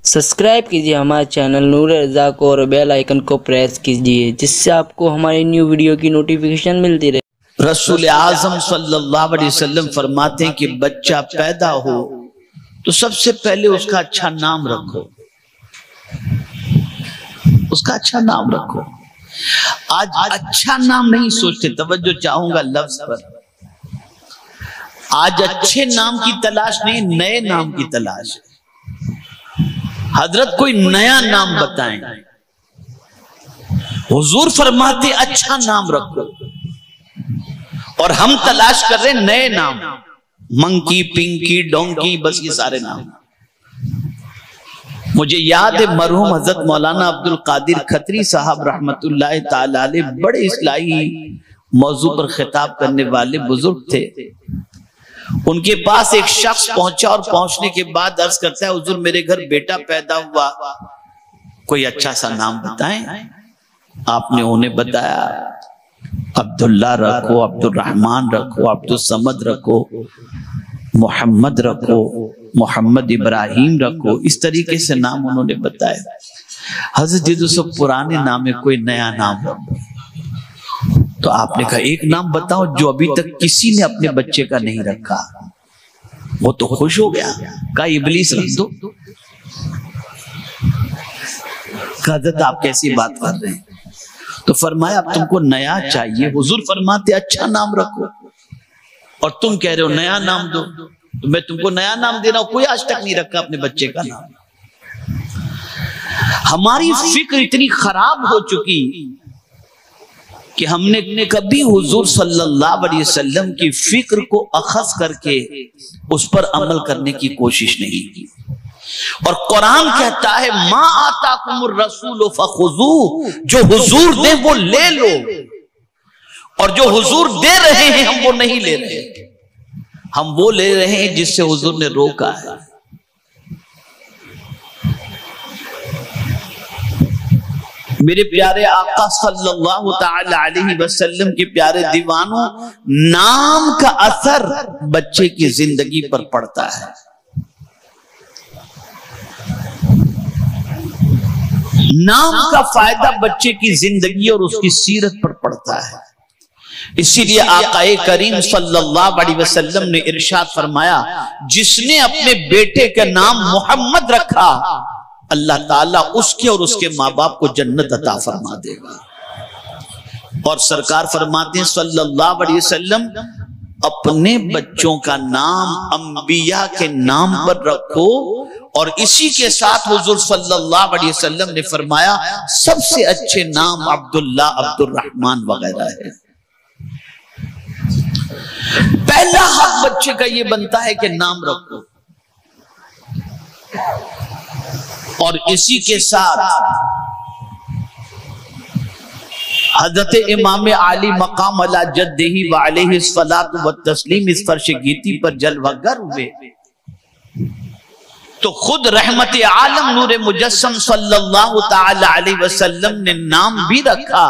Subscribe कीजिए हमारे channel नूर रज़ा को और बेल आइकन को प्रेस कीजिए जिससे आपको हमारी न्यू वीडियो की नोटिफिकेशन मिलती रहे। रसूल आज़म सल्लल्लाहु अलैहि वसल्लम फरमाते हैं कि बच्चा पैदा हो तो सबसे पहले उसका अच्छा नाम रखो, उसका अच्छा नाम रखो। आज अच्छा नाम नहीं सोचते, तवज्जो चाहूंगा लफ्ज पर। आज अच्छे नाम की तलाश नहीं, नए नाम की तलाश है। हजरत कोई नया नाम बताएं, हुजूर फरमाते अच्छा नाम रखो, और हम तलाश कर रहे नए नाम, मंकी, पिंकी, डोंकी, बस ये सारे नाम। मुझे याद है मरहूम हजरत मौलाना अब्दुल कादिर खत्री साहब रहमतुल्लाह ताला अलैह बड़े इस्लाही मौजू पर खिताब करने वाले बुजुर्ग थे। उनके पास एक शख्स पहुंचा और पहुंचने के बाद अर्ज करता है, हुजूर मेरे घर बेटा पैदा हुआ, कोई अच्छा सा नाम बताएं। आपने उन्हें बताया, अब्दुल्ला रखो, अब्दुल रहमान रखो, अब्दुल समद रखो, मोहम्मद रखो, मोहम्मद इब्राहिम रखो। इस तरीके से नाम उन्होंने बताया। हजरत ये तो सब पुराने नाम है, कोई नया नाम रखो। तो आपने कहा एक नाम बताओ जो अभी तक किसी ने अपने बच्चे का नहीं रखा। वो तो खुश हो गया, कहा इबलीस रख दो। हजरत आप कैसी बात कर रहे हैं? तो फरमाया अब तुमको नया चाहिए, हुजूर फरमाते अच्छा नाम रखो, और तुम कह रहे हो नया नाम दो। तो मैं तुमको नया नाम दे रहा हूं, कोई आज तक नहीं रखा अपने बच्चे का नाम। हमारी फिक्र इतनी खराब हो चुकी कि हमने कभी हुजूर सल्लल्लाहु अलैहि वसल्लम की फिक्र को अखज़ करके उस पर अमल करने की कोशिश नहीं की। और कुरान कहता है मा आताकुमुर रसूल फखुज़ू, जो हुजूर दे वो ले लो, और जो हुजूर दे रहे हैं हम वो नहीं ले रहे, हम वो ले रहे हैं जिससे हुजूर ने रोका है। मेरे प्यारे आका सल्लल्लाहु ताला अलैहि वसल्लम के प्यारे दीवानों, नाम का असर बच्चे की जिंदगी पर पड़ता है। नाम का फायदा बच्चे की जिंदगी और उसकी सीरत पर पड़ता है। इसीलिए आकाए करीम सल्लल्लाहु अलैहि वसल्लम ने इरशाद फरमाया, जिसने अपने बेटे का नाम मोहम्मद रखा अल्लाह ताला उसके और उसके माँ बाप को जन्नत अता फरमा देगा। और सरकार फरमाते हैं सल्लल्लाहु अलैहि वसल्लम, अपने बच्चों का नाम अंबिया के नाम पर रखो। और इसी के साथ हुजूर सल्लल्लाहु अलैहि वसल्लम ने फरमाया सबसे अच्छे नाम अब्दुल्ला, अब्दुल रहमान वगैरह है। पहला हक बच्चे का ये बनता है कि नाम रखो। और इसी के साथ हजरत इमाम आली मकाम अला जद्दिही व अलैहि सलातु व तस्लीम इस फर्श गीती पर जलवागर हुए तो खुद रहमत आलम नूर मुजस्सम सल्लल्लाहु ताला अलैहि वसल्लम ने नाम भी रखा,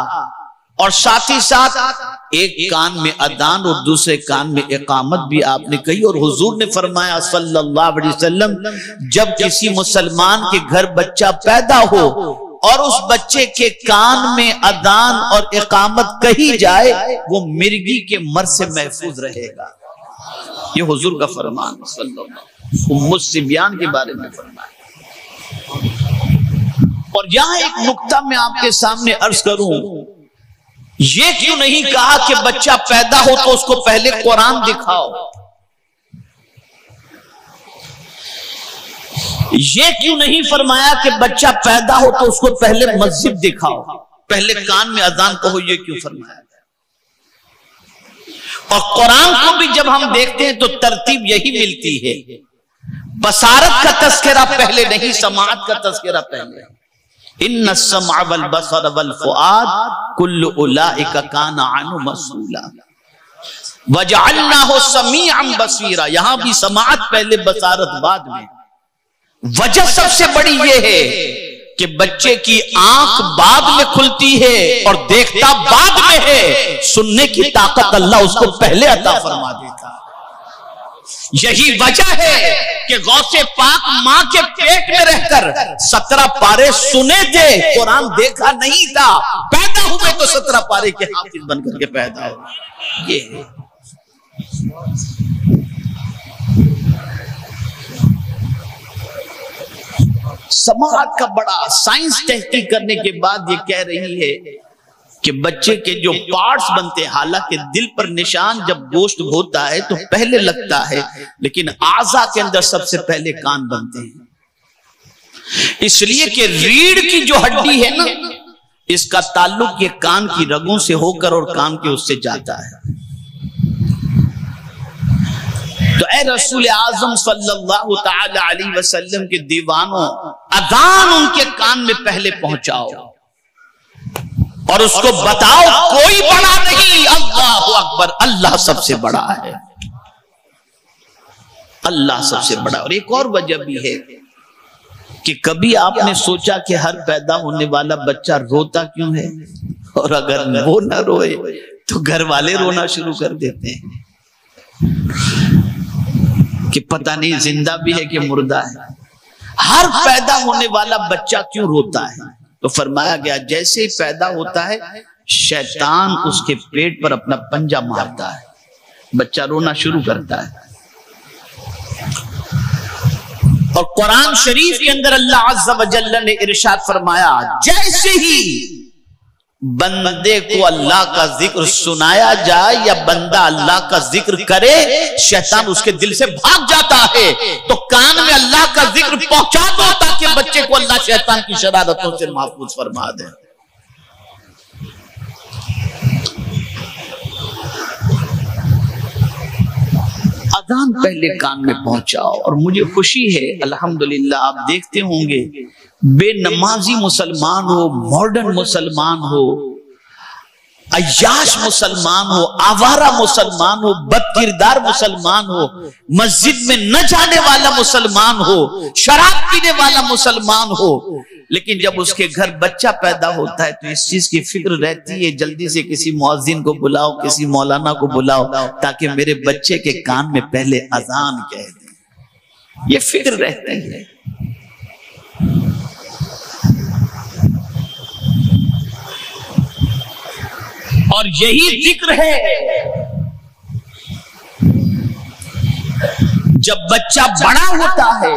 और साथ ही साथ एक कान में अदान और दूसरे कान में इकामत भी आपने कही। और हुजूर ने फरमाया सल्लल्लाहु अलैहि वसल्लम, जब किसी मुसलमान के घर बच्चा पैदा हो और उस बच्चे के कान में अदान और इकामत कही जाए, वो मिर्गी के मर से महफूज रहेगा। ये हुजूर का फरमान सल्लल्लाहु उम्मुस सिबियान के बारे में फरमाया। और यहां एक नुक्ता मैं आपके सामने अर्ज करूं, ये क्यों नहीं कहा कि बच्चा पैदा हो तो उसको पहले कुरान दिखाओ? ये क्यों नहीं फरमाया कि बच्चा पैदा हो तो उसको पहले मस्जिद दिखाओ, पहले कान में अजान कहो? ये क्यों फरमाया? और कुरान को भी जब हम देखते हैं तो तरतीब यही मिलती है, बसारत का तस्करा पहले नहीं, समाअत का तस्करा पहले। इन्ना सम्अ वल बसर वल फुआद कुल्लु उलाइका काना अन्हु मसूला वजअलनाहु समीअन बसीरा। यहां भी समाअत पहले, बसारत बाद में। वजह सबसे बड़ी ये है कि बच्चे की आंख बाद में खुलती है और देखता बाद में है, सुनने की ताकत अल्लाह उसको पहले अता फरमा देता। यही वजह है कि गौसे पाक मां के पेट में रहकर کر 17 پارے سنے تھے، قرآن دیکھا نہیں تھا، پیدا ہوئے تو 17 پارے کے حافظ بن کر کے پیدا ہو. یہ ہے سماعت کا بڑا. سائنس تحقیق کرنے کے بعد یہ کہہ رہی ہے کہ بچے کے جو پارٹس بنتے ہیں، حالانکہ دل پر نشان جب گوشت ہوتا ہے تو پہلے لگتا ہے، لیکن اعضاء کے اندر سب سے پہلے کان بنتے ہیں، اس لیے کہ ریڑھ کی جو ہڈی ہے نا، اس کا تعلق یہ کان کی رگوں سے ہو کر اور کان کے اس سے جاتا ہے. تو اے رسول اعظم صلی اللہ تعالی علیہ وسلم کے دیوانوں، اذان ان کے کان میں پہلے پہنچاؤ اور اس کو بتاؤ کوئی بڑا نہیں، اللہ اکبر، اللہ سب سے بڑا ہے، اللہ سب سے بڑا. اور ایک اور وجہ بھی ہے کہ کبھی آپ نے سوچا کہ ہر پیدا ہونے والا بچہ روتا کیوں ہے؟ اور اگر وہ نہ روئے تو گھر والے رونا شروع کر دیتے ہیں کہ پتہ نہیں زندہ بھی ہے کہ مردہ ہے. ہر پیدا ہونے والا بچہ کیوں روتا ہے؟ تو فرمایا گیا جیسے ہی پیدا ہوتا ہے شیطان اس کے پیٹ پر اپنا پنجہ مارتا ہے، بچہ رونا شروع کرتا ہے. اور قرآن شریف کے اندر اللہ عز و جل نے ارشاد فرمایا جیسے ہی بندے کو اللہ کا ذکر سنایا جائے یا بندہ اللہ کا ذکر کرے، شیطان اس کے دل سے بھاگ جاتا ہے. تو کان میں اللہ کا ذکر پہنچا دو تاکہ بچے کو اللہ شیطان کی شرارتوں سے محفوظ فرما دے. اذان پہلے کان میں پہنچاؤ. اور مجھے خوشی ہے الحمدللہ، آپ دیکھتے ہوں گے بے نمازی مسلمان ہو، ماڈرن مسلمان ہو، عیاش مسلمان ہو، آوارہ مسلمان ہو، بد کردار مسلمان ہو، مسجد میں نہ جانے والا مسلمان ہو، شراب پینے والا مسلمان ہو، لیکن جب اس کے گھر بچہ پیدا ہوتا ہے تو اس چیز کی فکر رہتی ہے جلدی سے کسی مؤذن کو بلاؤ، کسی مولانا کو بلاؤ تاکہ میرے بچے کے کان میں پہلے اذان کہہ دیں. یہ فکر رہتی ہے. اور یہی ذکر ہے جب بچہ بڑا ہوتا ہے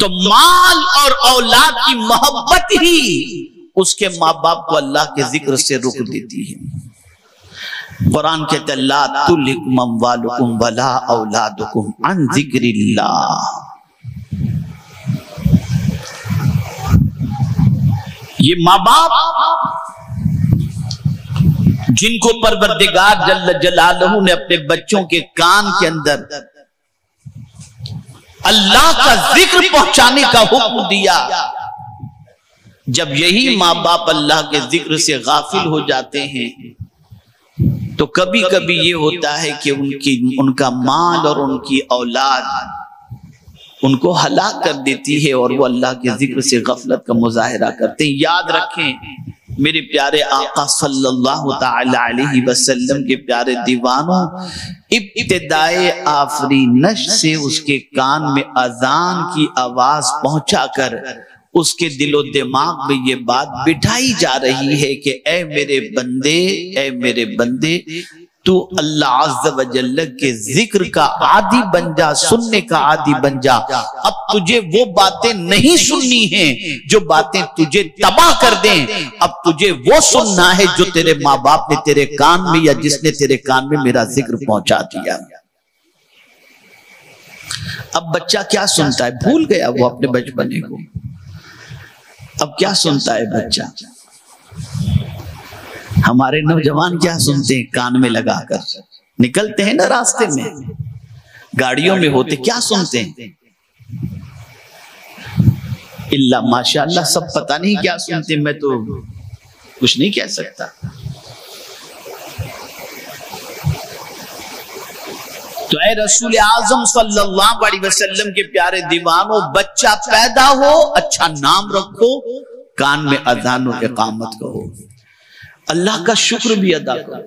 تو مال اور اولاد کی محبت ہی اس کے ماں باپ کو اللہ کے ذکر سے روک دیتی ہے. قرآن کہتا ہے لا تلکم اموالکم ولا اولادکم عن ذکر اللہ. یہ ماں باپ جن کو پروردگار جل جلالہ نے اپنے بچوں کے کان کے اندر اللہ کا ذکر پہنچانے کا حکم دیا، جب یہی ماں باپ اللہ کے ذکر سے غافل ہو جاتے ہیں تو کبھی کبھی یہ ہوتا ہے کہ ان کا مال اور ان کی اولاد ان کو ہلاک کر دیتی ہے اور وہ اللہ کے ذکر سے غفلت کا مظاہرہ کرتے ہیں. یاد رکھیں میرے پیارے آقا صلی اللہ تعالی علیہ وسلم کے پیارے دیوانوں، ابتدائے آفرینش سے اس کے کان میں اذان کی آواز پہنچا کر اس کے دل و دماغ میں یہ بات بٹھائی جا رہی ہے کہ اے میرے بندے، اے میرے بندے، تو اللہ عز و جل کے ذکر کا عادی بن جا، سننے کا عادی بن جا. اب تجھے وہ باتیں نہیں سننی ہیں جو باتیں تجھے تباہ کر دیں، اب تجھے وہ سننا ہے جو تیرے ماں باپ نے تیرے کان میں یا جس نے تیرے کان میں میرا ذکر پہنچا دیا. اب بچہ کیا سنتا ہے؟ بھول گیا وہ اپنے بچپنے کو. اب کیا سنتا ہے بچہ؟ ہمارے نوجوان کیا سنتے ہیں؟ کان میں لگا کر نکلتے ہیں نا راستے میں، گاڑیوں میں ہوتے کیا سنتے ہیں؟ اللہ ماشاءاللہ سب پتہ نہیں کیا سنتے، میں تو کچھ نہیں کہہ سکتا. تو اے رسول اعظم صلی اللہ علیہ وسلم کے پیارے دیوانوں، بچہ پیدا ہو اچھا نام رکھو، کان میں اذان و اقامت کہو، اللہ کا شکر بھی ادا کرو.